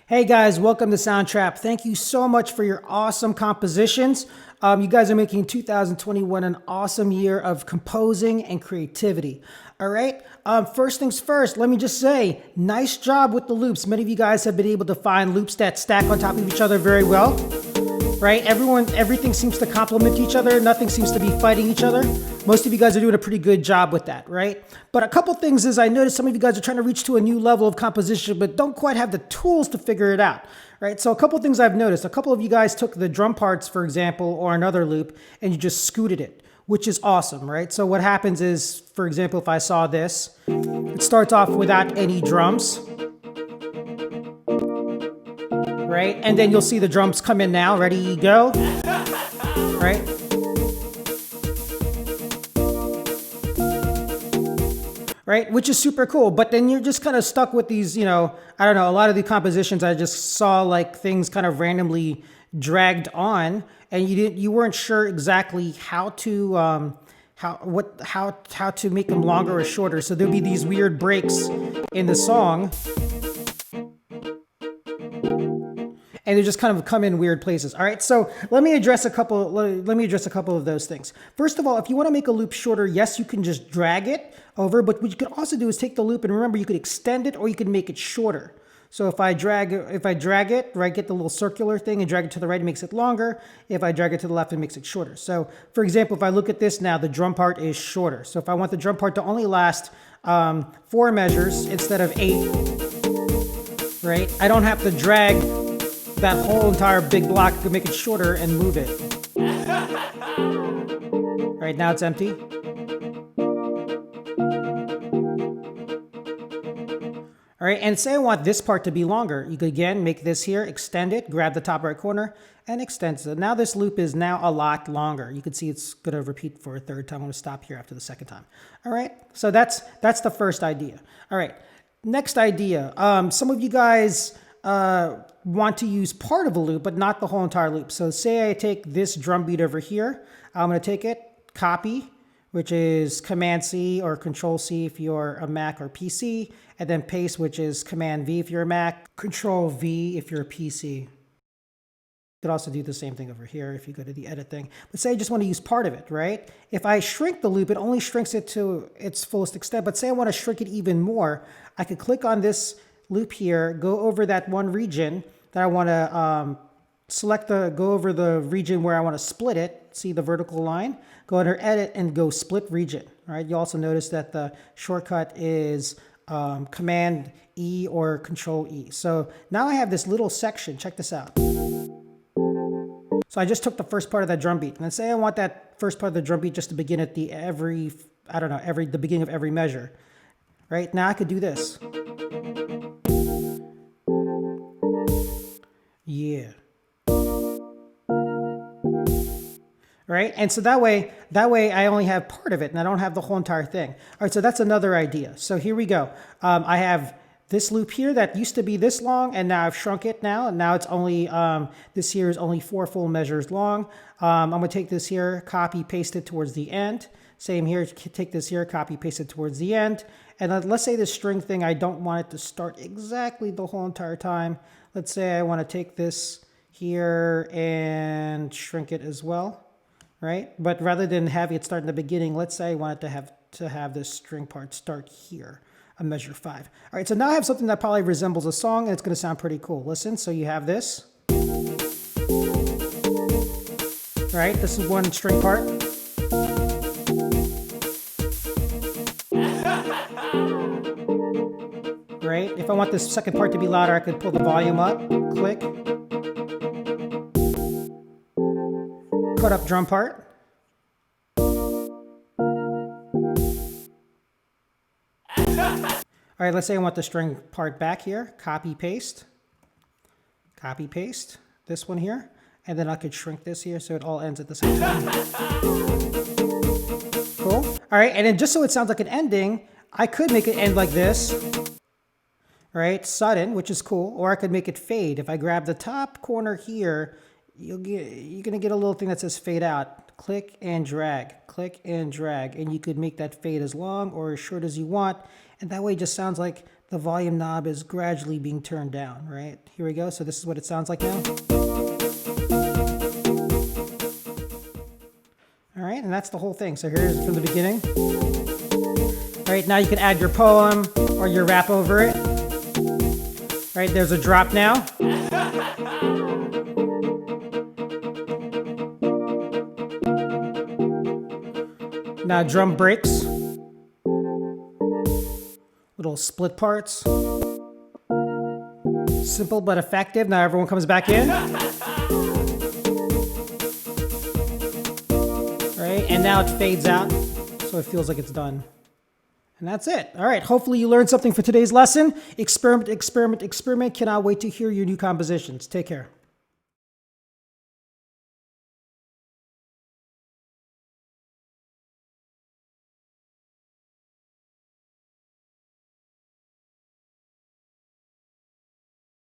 Hey guys, welcome to Soundtrap. Thank you so much for your awesome compositions. You guys are making 2021 an awesome year of composing and creativity. All right. First things first, let me just say, nice job with the loops. Many of you guys have been able to find loops that stack on top of each other very well. Right? Everything seems to complement each other. Nothing seems to be fighting each other. Most of you guys are doing a pretty good job with that, right? But a couple things is I noticed some of you guys are trying to reach to a new level of composition, but don't quite have the tools to figure it out, right? So a couple things I've noticed. A couple of you guys took the drum parts, for example, or another loop, and you just scooted it, which is awesome, right? So what happens is, for example, if I saw this, it starts off without any drums. Right? And then you'll see the drums come in now. Ready, go. Right? Right? Which is super cool. But then you're just kind of stuck with these, I don't know, a lot of the compositions I just saw like things kind of randomly dragged on, and you weren't sure exactly how to make them longer or shorter. So there'll be these weird breaks in the song. And they just kind of come in weird places. All right, so let me address a couple of those things. First of all, if you want to make a loop shorter, yes, you can just drag it over, but what you could also do is take the loop, and remember, you could extend it or you could make it shorter. So if I drag it, right, get the little circular thing and drag it to the right, it makes it longer. If I drag it to the left, it makes it shorter. So for example, if I look at this now, the drum part is shorter. So if I want the drum part to only last 4 measures instead of 8, right, I don't have to drag that whole entire big block, could make it shorter and move it. Right now it's empty. All right, and say I want this part to be longer. You could again make this here, extend it, grab the top right corner, and extend it. Now this loop is now a lot longer. You can see it's going to repeat for a third time. I'm going to stop here after the second time. All right, so that's the first idea. All right, next idea. Some of you guys want to use part of a loop, but not the whole entire loop. So say I take this drum beat over here. I'm going to take it, copy, which is Command-C or Control-C if you're a Mac or PC, and then paste, which is Command-V if you're a Mac, Control-V if you're a PC. You could also do the same thing over here if you go to the edit thing. But say I just want to use part of it, right? If I shrink the loop, it only shrinks it to its fullest extent. But say I want to shrink it even more, I could click on this loop here, go over that one region that I want to go over the region where I want to split it. See the vertical line? Go under edit and go split region. All right. You also notice that the shortcut is Command E or Control E. So now I have this little section. Check this out. So I just took the first part of that drum beat, and let's say I want that first part of the drum beat just to begin at the beginning of every measure. Right now I could do this. Yeah. Right? And so that way I only have part of it and I don't have the whole entire thing. All right, so that's another idea. So here we go. I have this loop here that used to be this long, and now I've shrunk it now. And now it's only, this here is only 4 full measures long. I'm going to take this here, copy, paste it towards the end. Same here, take this here, copy, paste it towards the end. And let's say this string thing, I don't want it to start exactly the whole entire time. Let's say I want to take this here and shrink it as well, right? But rather than having it start in the beginning, let's say I want it to have this string part start here, a measure 5. All right, so now I have something that probably resembles a song, and it's going to sound pretty cool. Listen, so you have this. Right, this is one string part. Right? If I want this second part to be louder, I could pull the volume up, click, cut up drum part. All right, let's say I want the string part back here, copy, paste, this one here, and then I could shrink this here so it all ends at the same time. Cool. All right, and then just so it sounds like an ending, I could make it end like this. Right, sudden, which is cool, or I could make it fade. If I grab the top corner here, you're gonna get a little thing that says fade out. Click and drag, and you could make that fade as long or as short as you want, and that way it just sounds like the volume knob is gradually being turned down, right? Here we go. So this is what it sounds like now. All right, and that's the whole thing. So here's from the beginning. All right, now you can add your poem or your rap over it. All right, there's a drop now. Now drum breaks. Little split parts. Simple but effective. Now everyone comes back in. Right, and now it fades out, so it feels like it's done. And that's it. All right, hopefully you learned something for today's lesson. Experiment, experiment, experiment. Cannot wait to hear your new compositions. Take care.